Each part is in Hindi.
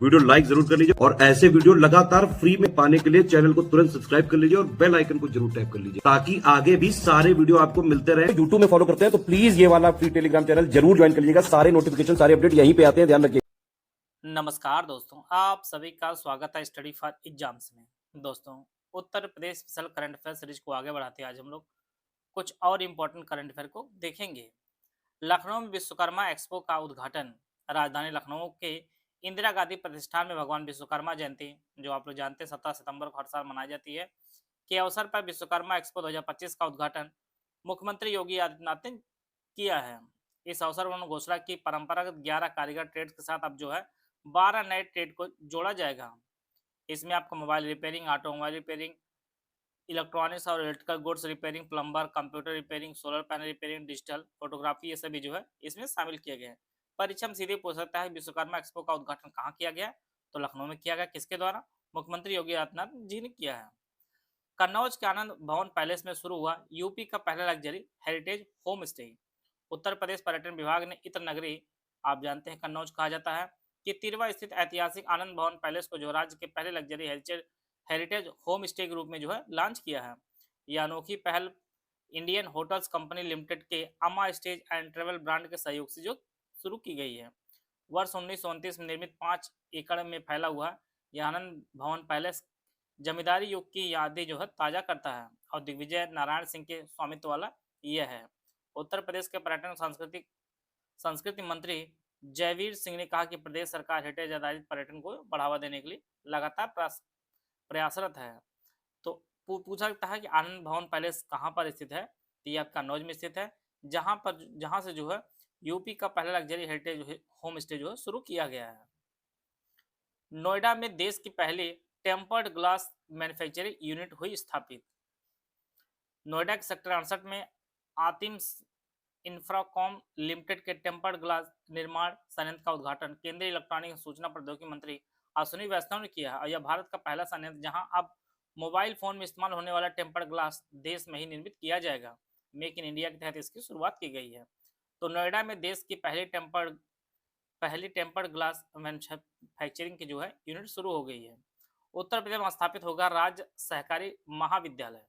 वीडियो लाइक जरूर कर लीजिए और ऐसे वीडियो लगातार फ्री में पाने के लिए चैनल को तुरंत सब्सक्राइब कर लीजिए और बेल आइकन को जरूर टैप कर लीजिए ताकि आगे भी सारे वीडियो आपको मिलते रहे। यूट्यूब में फॉलो करते हैं तो प्लीज ये वाला फ्री टेलीग्राम चैनल जरूर ज्वाइन कर लीजिएगा। सारे नोटिफिकेशन सारे अपडेट यहीं पे आते हैं, ध्यान रखिए। नमस्कार दोस्तों, आप सभी का स्वागत है स्टडी फॉर एग्जाम्स में। दोस्तों, Uttar Pradesh special current affair series को आगे बढ़ाते हैं आज हम लोग कुछ और इम्पोर्टेंट करंट अफेयर को देखेंगे। लखनऊ में विश्वकर्मा एक्सपो का उद्घाटन। राजधानी लखनऊ के इंदिरा गांधी प्रतिष्ठान में भगवान विश्वकर्मा जयंती, जो आप लोग जानते हैं 17 सितंबर को हर साल मनाई जाती है, के अवसर पर विश्वकर्मा एक्सपो 2025 का उद्घाटन मुख्यमंत्री योगी आदित्यनाथ ने किया है। इस अवसर पर उन्होंने घोषणा की परंपरागत 11 कारीगर ट्रेड के साथ अब जो है 12 नए ट्रेड को जोड़ा जाएगा। इसमें आपको mobile repairing, automobile repairing, electronics और electrical goods repairing, plumber, computer repairing, solar panel repairing, digital photography, ये सभी जो है इसमें शामिल किए गए हैं। परीक्षा में सीधे पूछ सकता है विश्वकर्मा एक्सपो का उद्घाटन कहाँ किया गया? तो लखनऊ में किया गया। किसके द्वारा? मुख्यमंत्री योगी आदित्यनाथ जी ने किया है। कन्नौज के आनंद भवन पैलेस में शुरू हुआ यूपी का पहला luxury heritage home stay. Uttar Pradesh पर्यटन विभाग ने इत्र नगरी, आप जानते हैं कन्नौज कहा जाता है, कि तिरवा स्थित ऐतिहासिक आनंद भवन पैलेस को जो राज्य के पहले लग्जरी हेरिटेज होम स्टे के रूप में जो है लॉन्च किया है। यह अनोखी पहल इंडियन होटल्स कंपनी लिमिटेड के अमा स्टेज एंड ट्रेवल ब्रांड के सहयोग से जो शुरू की गई है। वर्ष 1929 में निर्मित 5 एकड़ में फैला हुआ यह आनंद भवन पैलेस जमींदारी युग की यादें जो है ताज़ा करता है और दिग्विजय नारायण सिंह के स्वामित्व वाला यह है। उत्तर प्रदेश के पर्यटन संस्कृति मंत्री जयवीर सिंह ने कहा कि प्रदेश सरकार हेरिटेज आधारित पर्यटन को बढ़ावा देने के लिए लगातार प्रयासरत है। तो पूछा जाता है कि आनंद भवन पैलेस कहाँ पर स्थित है? तो ये कन्नौज में स्थित है, जहाँ से जो है यूपी का पहला लग्जरी हेरिटेज होम स्टे जो है शुरू किया गया है। नोएडा में देश की पहली टेम्पर्ड ग्लास मैन्युफैक्चरिंग यूनिट हुई स्थापित। नोएडा के सेक्टर 68 में आतिम इंफ्राकॉम लिमिटेड के टेम्पर्ड ग्लास निर्माण संयंत्र का उद्घाटन केंद्रीय इलेक्ट्रॉनिक सूचना प्रौद्योगिकी मंत्री अश्विनी वैष्णव ने किया है और यह भारत का पहला संयंत्र जहां अब मोबाइल फोन में इस्तेमाल होने वाला टेम्पर्ड ग्लास देश में ही निर्मित किया जाएगा। मेक इन इंडिया के तहत इसकी शुरुआत की गई है। तो नोएडा में देश की पहली टेम्पर्ड ग्लास मैन्युफैक्चरिंग की जो है यूनिट शुरू हो गई है। उत्तर प्रदेश में स्थापित होगा राज्य सहकारी महाविद्यालय।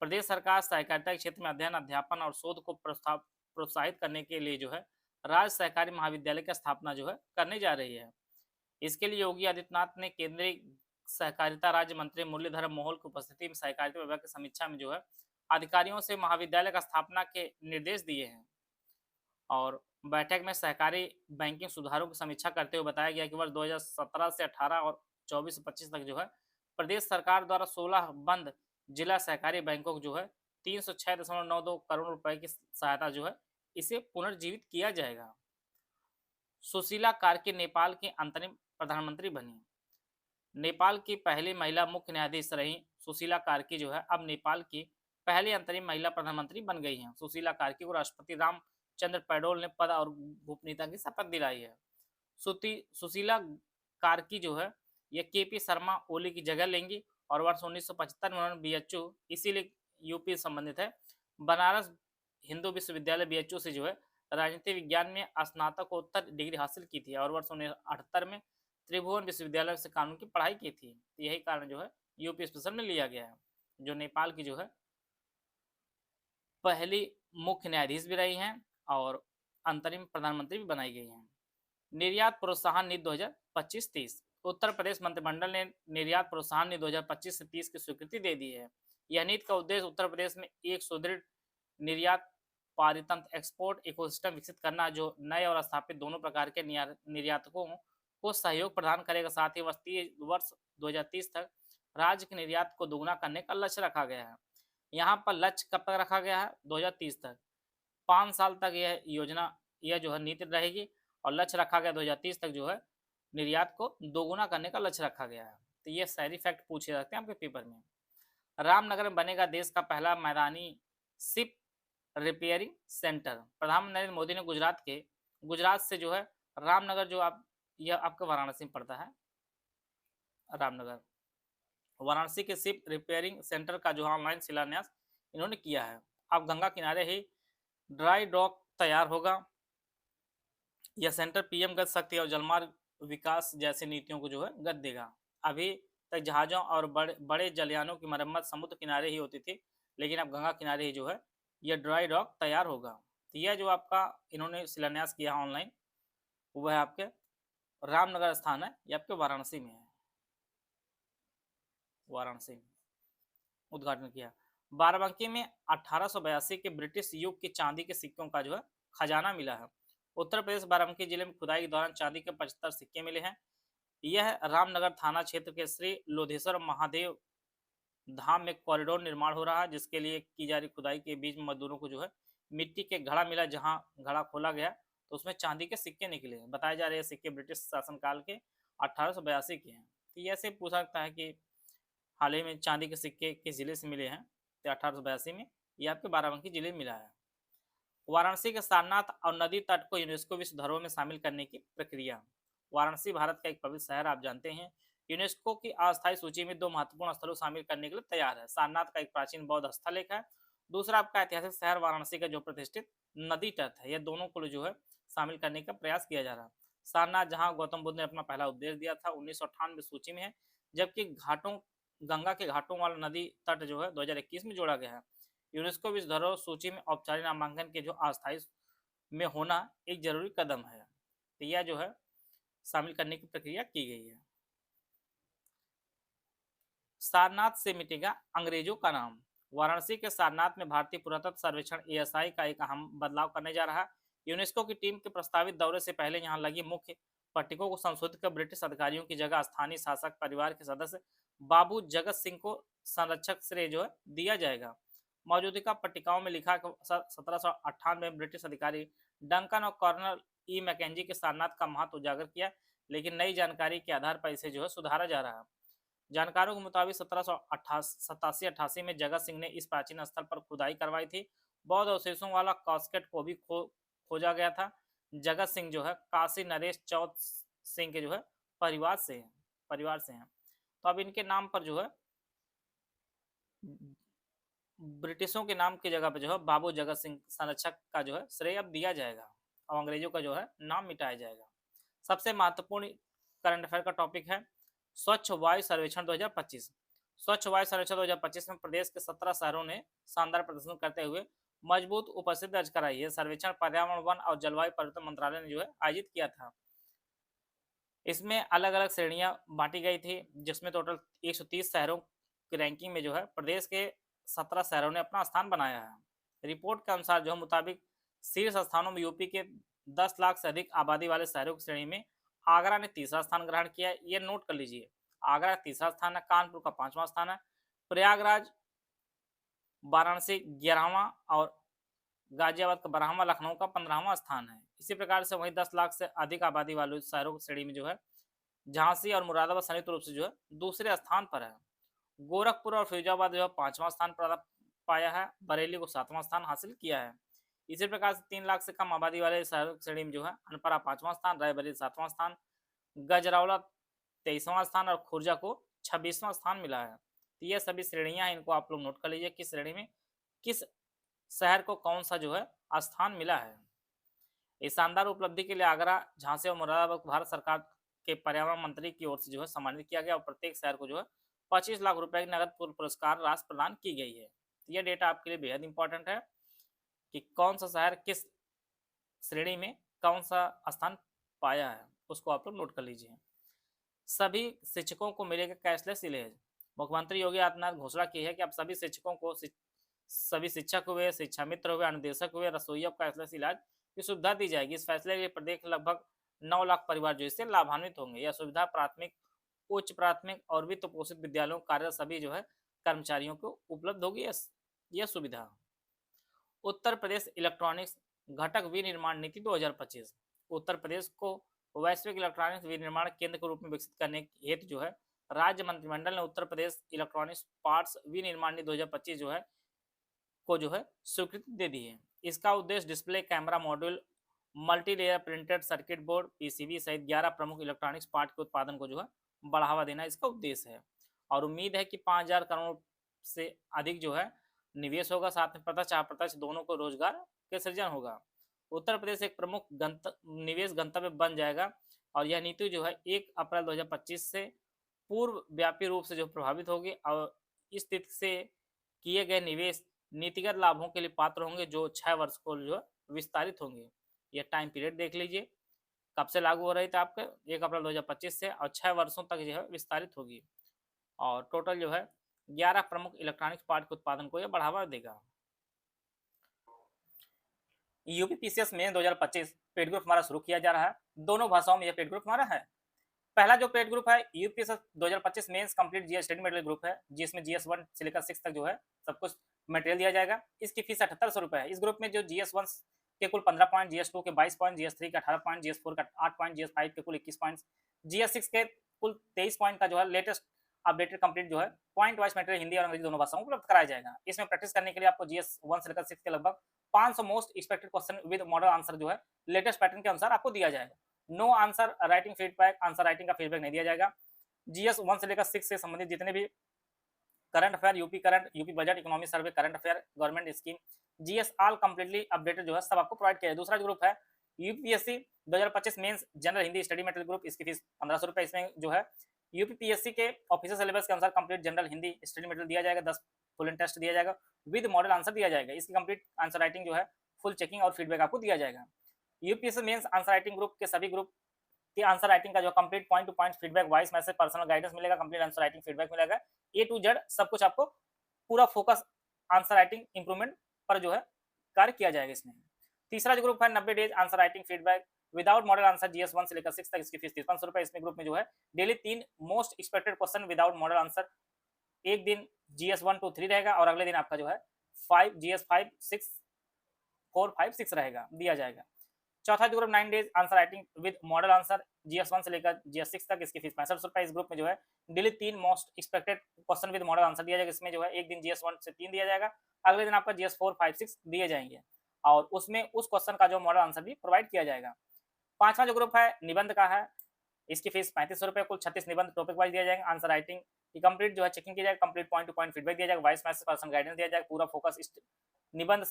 प्रदेश सरकार सहकारिता के क्षेत्र में अध्ययन, अध्यापन और शोध को प्रोत्साहित करने के लिए जो है राज्य सहकारी महाविद्यालय की स्थापना जो है करने जा रही है। इसके लिए योगी आदित्यनाथ ने केंद्रीय सहकारिता राज्य मंत्री मुरलीधर मोहोल की उपस्थिति में सहकारिता विभाग की समीक्षा में जो है अधिकारियों से महाविद्यालय का स्थापना के निर्देश दिए हैं। और बैठक में सहकारी बैंकिंग सुधारों की समीक्षा करते हुए बताया गया कि वर्ष 2017 से 18 और 24 से 25 तक जो है प्रदेश सरकार द्वारा 16 बंद जिला सहकारी बैंकों को जो है 306.92 करोड़ रुपए की सहायता जो है इसे पुनर्जीवित किया जाएगा। सुशीला कार्की नेपाल की अंतरिम प्रधानमंत्री बनी। नेपाल की पहली महिला मुख्य न्यायाधीश रही सुशीला कार्की जो है अब नेपाल की पहली अंतरिम महिला प्रधानमंत्री बन गई हैं। सुशीला कार्की को राष्ट्रपति रामचंद्र पौडेल ने पद और गोपनीयता की शपथ दिलाई है। सुशीला कार्की जो है ये केपी शर्मा ओली की जगह लेंगी और वर्ष 1975 में उन्होंने बीएचयू, इसीलिए यूपी संबंधित है, बनारस हिंदू विश्वविद्यालय बीएचयू से जो है राजनीति विज्ञान में स्नातकोत्तर डिग्री हासिल की थी और वर्ष 1978 में त्रिभुवन विश्वविद्यालय से कानून की पढ़ाई की थी। तो यही कारण जो है यूपी स्पेशल में लिया गया है, जो नेपाल की जो है पहली मुख्य न्यायाधीश भी रही हैं और अंतरिम प्रधानमंत्री भी बनाई गई हैं। निर्यात प्रोत्साहन नीति 2025-30। उत्तर प्रदेश मंत्रिमंडल ने निर्यात प्रोत्साहन नीति 2025 से 30 की स्वीकृति दे दी है। यह नीति का उद्देश्य उत्तर प्रदेश में एक सुदृढ़ निर्यात पारितंत्र एक्सपोर्ट इकोसिस्टम विकसित करना, जो नए और स्थापित दोनों प्रकार के निर्यातकों को सहयोग प्रदान करेगा। साथ ही वर्ष 2030 तक राज्य के निर्यात को दोगुना करने का लक्ष्य रखा गया है। यहाँ पर लक्ष्य कब तक रखा गया है? 2030 तक। 5 साल तक यह जो है नीति रहेगी और लक्ष्य रखा गया 2030 तक जो है निर्यात को दोगुना करने का लक्ष्य रखा गया है। तो ये सारी फैक्ट पूछे जाते हैं आपके पेपर में। रामनगर में बनेगा देश का पहला मैदानी शिप रिपेयरिंग सेंटर। प्रधानमंत्री नरेंद्र मोदी ने गुजरात से जो है रामनगर, जो यह आपका वाराणसी में पड़ता है, रामनगर वाराणसी के शिप रिपेयरिंग सेंटर का जो ऑनलाइन शिलान्यास इन्होंने किया है। अब गंगा किनारे ही ड्राई डॉक तैयार होगा। यह सेंटर पीएम गति शक्ति और जलमार्ग विकास जैसी नीतियों को जो है गति देगा। अभी तक जहाज़ों और बड़े बड़े जलयानों की मरम्मत समुद्र किनारे ही होती थी, लेकिन अब गंगा किनारे ही जो है ये ड्राई डॉक तैयार होगा। तो यह जो आपका इन्होंने शिलान्यास किया है ऑनलाइन, वो है आपके रामनगर स्थान है, ये आपके वाराणसी में है। वाराणसी में उद्घाटन किया। बाराबंकी में 1882 के ब्रिटिश युग के चांदी के सिक्कों का जो है खजाना मिला है। उत्तर प्रदेश बाराबंकी जिले में खुदाई के दौरान चांदी के 75 सिक्के मिले हैं। यह रामनगर थाना क्षेत्र के श्री लोधेश्वर महादेव धाम में कॉरिडोर निर्माण हो रहा है, जिसके लिए की जा रही खुदाई के बीच मजदूरों को जो है मिट्टी के घड़ा मिला। जहां घड़ा खोला गया तो उसमें चांदी के सिक्के निकले। बताए जा रहे हैं सिक्के ब्रिटिश शासनकाल के 1882 के हैं। तो ये ऐसे पूछा सकता है कि हाल ही में चांदी के सिक्के किस जिले से मिले हैं, तो 1882 में ये आपके बाराबंकी जिले में मिला है। वाराणसी के सारनाथ और नदी तट को यूनेस्को विश्व धरोहर में शामिल करने की प्रक्रिया। वाराणसी भारत का एक पवित्र शहर आप जानते हैं। यूनेस्को की अस्थायी सूची में 2 महत्वपूर्ण स्थलों को शामिल करने के लिए तैयार है। सारनाथ का एक प्राचीन बौद्ध स्थल एक है, दूसरा आपका ऐतिहासिक शहर वाराणसी का जो प्रतिष्ठित नदी तट है। यह दोनों को जो है शामिल करने का प्रयास किया जा रहा है। सारनाथ जहाँ गौतम बुद्ध ने अपना पहला उपदेश दिया था 1958 सूची में है, जबकि घाटों गंगा के घाटों वाला नदी तट जो है 2021 में जोड़ा गया है। यूनेस्को विश्व धरोहर सूची में औपचारिक नामांकन के जो अस्थायी में होना एक जरूरी कदम है। तो यह जो है शामिल करने की प्रक्रिया की गई है। सारनाथ से मिटेगा अंग्रेजों का नाम। वाराणसी के सारनाथ में भारतीय पुरातत्व सर्वेक्षण एएसआई का एक अहम बदलाव करने जा रहा है। यूनेस्को की टीम के प्रस्तावित दौरे से पहले यहां लगी मुख्य पट्टिकों को संशोधित कर ब्रिटिश अधिकारियों की जगह स्थानीय शासक परिवार के सदस्य बाबू जगत सिंह को संरक्षक श्रेय जो है दिया जाएगा। मौजूदा पट्टिकाओं में लिखा 1798 में ब्रिटिश अधिकारी डंकन और कर्नल ई मैकेंजी के सारनाथ का महत्व उजागर किया, लेकिन नई जानकारी के आधार पर इसे जो है सुधारा जा रहा है। जानकारों के मुताबिक 1787-88 में जगत सिंह ने इस प्राचीन स्थल पर खुदाई करवाई थी। बौद्ध अवशेषों वाला कास्केट को भी खोजा गया था। जगत सिंह जो है काशी नरेश चौथ सिंह के जो है परिवार से हैं। तो अब इनके नाम पर जो है ब्रिटिशों के नाम की जगह पे जो है बाबू जगत सिंह संरक्षक का जो है श्रेय अब दिया जाएगा और अंग्रेजों का जो है नाम मिटाया जाएगा। सबसे महत्वपूर्ण करंट अफेयर का टॉपिक है स्वच्छ वायु सर्वेक्षण 2025। स्वच्छ वायु सर्वेक्षण 2025 में प्रदेश के 17 शहरों ने शानदार प्रदर्शन करते हुए मजबूत उपस्थिति दर्ज कराई है। सर्वेक्षण पर्यावरण वन और जलवायु परिवर्तन मंत्रालय ने जो है आयोजित किया था। इसमें अलग अलग श्रेणियां बांटी गई थी, जिसमें टोटल 130 शहरों की रैंकिंग में जो है प्रदेश के 17 शहरों ने अपना स्थान बनाया है। रिपोर्ट के अनुसार जो मुताबिक शीर्ष स्थानों में यूपी के 10 लाख से अधिक आबादी वाले शहरों की श्रेणी में आगरा ने तीसरा स्थान ग्रहण किया है। ये नोट कर लीजिए, आगरा तीसरा स्थान है, कानपुर का 5वां स्थान है, प्रयागराज वाराणसी 11वां और गाजियाबाद का 12वां, लखनऊ का 15वां स्थान है। इसी प्रकार से वहीं 10 लाख से अधिक आबादी वाले शहरों की श्रेणी में जो है झांसी और मुरादाबाद संयुक्त रूप से जो है दूसरे स्थान पर है। गोरखपुर और फिरोजाबाद जो है 5वां स्थान पाया है। बरेली को 7वां स्थान हासिल किया है। इसी प्रकार से 3 लाख से कम आबादी वाले शहरों की श्रेणी में जो है अनपरा 5वां स्थान, रायबरेली 7वां स्थान, गजरावला 23वां स्थान और खुर्जा को 26वां स्थान मिला है। तो ये सभी श्रेणियां हैं, इनको आप लोग नोट कर लीजिए किस श्रेणी में किस शहर को कौन सा जो है स्थान मिला है। इस शानदार उपलब्धि के लिए आगरा, झांसी और मुरादाबाद को भारत सरकार के पर्यावरण मंत्री की ओर से जो है सम्मानित किया गया और प्रत्येक शहर को जो है 25 लाख रुपए की नगद पुरस्कार राशि प्रदान की गई है। यह डेटा आपके लिए बेहद इंपॉर्टेंट है कि कौन सा शहर किस श्रेणी में कौन सा स्थान पाया है, उसको आप लोग नोट कर लीजिए। सभी शिक्षकों को मिलेगा कैशलेस इलाज। मुख्यमंत्री योगी आदित्यनाथ घोषणा की है कि अब सभी शिक्षकों को सभी शिक्षक हुए, शिक्षा मित्र हुए, अनुदेशक हुए, रसोइया को कैशलेस इलाज की सुविधा दी जाएगी। इस फैसले के लिए प्रदेश लगभग 9 लाख परिवार जो इससे लाभान्वित होंगे। यह सुविधा प्राथमिक, उच्च प्राथमिक और वित्त पोषित विद्यालयों कार्यरत सभी जो है कर्मचारियों को उपलब्ध होगी यह सुविधा। उत्तर प्रदेश इलेक्ट्रॉनिक्स घटक विनिर्माण नीति 2025। उत्तर प्रदेश को वैश्विक इलेक्ट्रॉनिक्स विनिर्माण केंद्र के रूप में विकसित करने हेतु जो है राज्य मंत्रिमंडल ने उत्तर प्रदेश इलेक्ट्रॉनिक्स पार्ट्स विनिर्माण नीति 2025 जो है को जो है स्वीकृति दे दी है। इसका उद्देश्य display, camera module, multi layer printed circuit board, PCB सहित 11 प्रमुख इलेक्ट्रॉनिक्स पार्ट के उत्पादन को जो है बढ़ावा देना इसका उद्देश्य है। और उम्मीद है कि 5000 करोड़ से अधिक जो है निवेश होगा, साथ में प्रत्यक्ष अप्रत्यक्ष दोनों को रोजगार के सृजन होगा। उत्तर प्रदेश एक प्रमुख निवेश गंतव्य बन जाएगा। और यह नीति जो है 1 अप्रैल 2025 से पूर्व व्यापी रूप से जो प्रभावित होगी और इस तिथि से किए गए निवेश नीतिगत लाभों के लिए पात्र होंगे जो 6 वर्ष को जो है विस्तारित होंगे। यह टाइम पीरियड देख लीजिए कब से लागू हो रही थी आपके 1 अप्रैल 2025 से और 6 वर्षों तक जो है विस्तारित होगी और टोटल जो है 11 प्रमुख इलेक्ट्रॉनिक्स पार्ट के उत्पादन को यह बढ़ावा देगा। यूपीपीसीएस में 2025 पेड ग्रुप हमारा शुरू किया जा रहा है। दोनों भाषाओं में यह पेड ग्रुप हमारा है। पहला जो पेड ग्रुप है UPSC 2025 mains complete GS study material group है जिसमें जीएस 1 से लेकर 6 तक जो है सब कुछ मटेरियल दिया जाएगा। इसकी फीस 7800 रुपये है। इस ग्रुप में जो जीएस 1 के कुल 15 पॉइंट, जीएस 2 के 22 पॉइंट, जीएस 3 के 18 पॉइंट, जीएस 4 का 8 पॉइंट, जीएस 5 के कुल 21 पॉइंट, जीएस 6 के कुल 23 पॉइंट का जो है लेटेस्ट अपडेटेड कंप्लीट जो है पॉइंट वाइज मटेरियल हिंदी और अंग्रेजी दोनों भाषाओं में उपलब्ध कराया जाएगा। इसमें प्रैक्टिस करने के लिए आपको जीएस 1 से लेकर 6 के लगभग 500 most expected question with model answer जो है लेटेस्ट पैटर्न के अनुसार आपको दिया जाएगा। No answer writing feedback, answer writing का फीडबैक नहीं दिया जाएगा। जीएस 1 से लेकर 6 से संबंधित जितने भी current affair, UP budget, economy survey, current affair, government scheme, GS all completely updated जो है सब आपको प्रोवाइड किया है। दूसरा ग्रुप है UPSC 2025 mains general Hindi study material group. इसकी फीस 1500 रुपये। इसमें जो है यूपीपीएससी के ऑफिशियल सिलेबस के अनुसार complete general Hindi study material दिया जाएगा। 10 फुल एंड टेस्ट दिया जाएगा विद मॉडल आंसर दिया जाएगा। इसकी कंप्लीट आंसर राइटिंग जो है फुल चेकिंग और फीडबैक आपको दिया जाएगा। UPSC mains answer writing group के सभी ग्रुप की आंसर राइटिंग का जो complete point to point feedback, voice message, personal guidance मिलेगा, कंप्लीट आंसर राइटिंग फीडबैक मिलेगा, ए टू जेड सब कुछ आपको पूरा फोकस आंसर राइटिंग इंप्रूवमेंट पर जो है कार्य किया जाएगा इसमें। तीसरा जो ग्रुप है 90 days answer writing feedback without model answer GS 1 से लेकर 6 तक। इसकी फीस 5300 रुपये। इसमें ग्रुप में जो है daily 3 most expected question without model answer, एक दिन जीएस 1 2 3 रहेगा और अगले दिन आपका जो है 5 जीएस 5 6 4 5 6 रहेगा दिया जाएगा। चौथा जो group 9 days answer writing with model answer GS 1 से लेकर जीएस 6 तक। इसकी फीस 65 रुपये। इस ग्रुप में जो है daily 3 most expected question with model answer दिया जाएगा। इसमें जो है एक दिन जीएस 1 से 3 दिया जाएगा, अगले दिन आपका जीएस 4 5 6 दिए जाएंगे और उसमें उस क्वेश्चन का जो मॉडल आंसर भी प्रोवाइड किया जाएगा। पांचवा जो ग्रुप है निबंध का है। इसकी फीस 3500 रुपये। कुल 36 निबंध टॉपिक वाइज दिया जाएगा। आंसर राइटिंग की कंप्लीट जो है चेकिंग की जाएगा, complete point to point feedback दिया जाएगा, वॉइस मैसेज, पर्सनल गाइडेंस दिया जाएगा, पूरा फोकस निबंध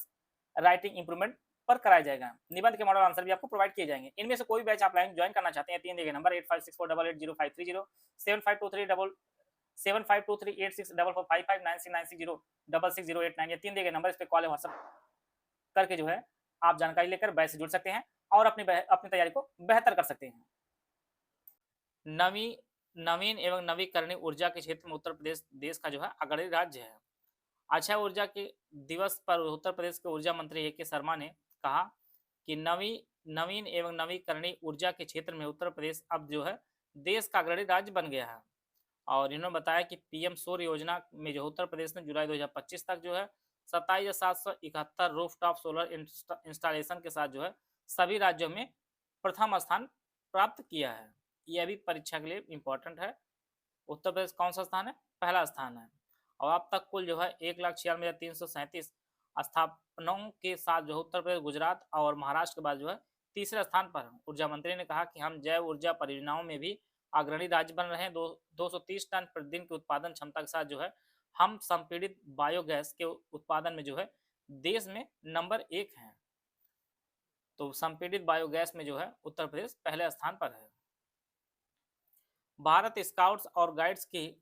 राइटिंग इंप्रूवमेंट पर कराया जाएगा। निबंध के मॉडल आंसर भी आपको प्रोवाइड किए जाएंगे। इनमें से कोई बैच आप लाइन ज्वाइन करना चाहते हैं 3 दिए गए नंबर 8564880530 752377523864455969606608 ये 3 दिए गए नंबर। इस पे कॉल या व्हाट्सएप करके जो है आप जानकारी लेकर बैच से जुड़ सकते हैं और अपनी तैयारी को बेहतर कर सकते हैं। नवी नवीन एवं नवीकरणीय ऊर्जा के क्षेत्र में उत्तर प्रदेश देश का जो है अग्रणी राज्य है। अक्षय ऊर्जा के दिवस पर उत्तर प्रदेश के ऊर्जा मंत्री ए के शर्मा ने कहा कि नवीन एवं नवीकरणीय ऊर्जा के क्षेत्र में उत्तर प्रदेश अब जो है देश का अग्रणी राज्य बन गया है और इन्होंने बताया कि पीएम सौर योजना में जो उत्तर प्रदेश ने जुलाई 2025 तक जो है 27,771 रूफटॉप सोलर इंस्टॉलेशन के साथ जो है सभी राज्यों में प्रथम स्थान प्राप्त किया है। यह भी परीक्षा के लिए इम्पोर्टेंट है। उत्तर प्रदेश कौन सा स्थान है? पहला स्थान है और अब तक कुल जो है 1,96,337 स्थापनों के साथ जो उत्तर प्रदेश, गुजरात और महाराष्ट्र के बाद जो है तीसरे स्थान पर है। ऊर्जा मंत्री ने कहा कि हम जैव ऊर्जा परियोजनाओं में भी अग्रणी राज्य बन रहे हैं। 230 टन प्रतिदिन की उत्पादन क्षमता के साथ जो है हम संपीड़ित बायोगैस के उत्पादन में जो है देश में नंबर 1 हैं। तो संपीड़ित बायोगैस में जो है उत्तर प्रदेश पहले स्थान पर है। भारत स्काउट्स और गाइड्स की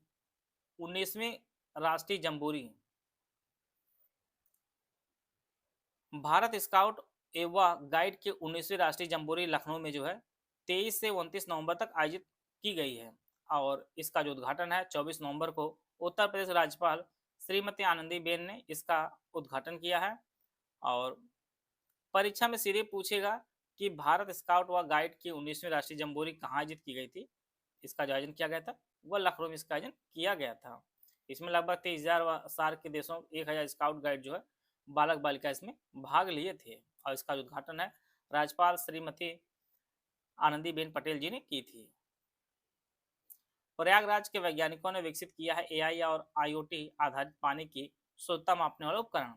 19वीं राष्ट्रीय जम्बूरी। भारत स्काउट एवं गाइड की 19वीं राष्ट्रीय जम्बूरी लखनऊ में जो है 23 से 29 नवंबर तक आयोजित की गई है और इसका जो उद्घाटन है 24 नवंबर को उत्तर प्रदेश राज्यपाल श्रीमती आनंदीबेन ने इसका उद्घाटन किया है। और परीक्षा में सीधे पूछेगा कि भारत स्काउट व गाइड की 19वीं राष्ट्रीय जम्बूरी कहाँ आयोजित की गई थी। इसका जो आयोजन किया गया था वह लखनऊ में इसका आयोजन किया गया था। इसमें लगभग 23,000 सार्क के देशों 1,000 स्काउट गाइड जो है बालक बालिका इसमें भाग लिए थे और इसका उद्घाटन है राज्यपाल श्रीमती आनंदीबेन पटेल जी ने की थी। प्रयागराज के वैज्ञानिकों ने विकसित किया है एआई और आईओटी आधारित पानी की शुद्धता मापने वाला उपकरण।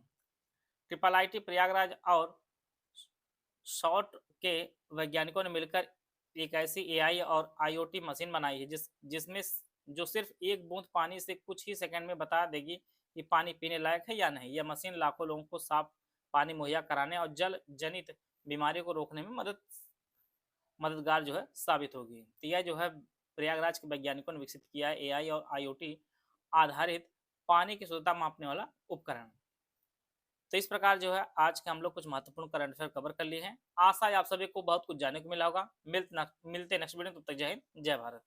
IIIT प्रयागराज और शॉर्ट के वैज्ञानिकों ने मिलकर एक ऐसी एआई और आईओटी मशीन बनाई है जिसमें जो सिर्फ एक बूंद पानी से कुछ ही सेकंड में बता देगी कि पानी पीने लायक है या नहीं। यह मशीन लाखों लोगों को साफ पानी मुहैया कराने और जल जनित बीमारियों को रोकने में मददगार जो है साबित होगी। तो यह जो है प्रयागराज के वैज्ञानिकों ने विकसित किया है एआई और आईओटी आधारित पानी की शुद्धता मापने वाला उपकरण। तो इस प्रकार जो है आज के हम लोग कुछ महत्वपूर्ण करंट अफेयर कवर कर लिए हैं। आशा है आप सभी को बहुत कुछ जानने को मिला होगा। मिलते नेक्स्ट वीडियो, तब तक जय हिंद, जय भारत।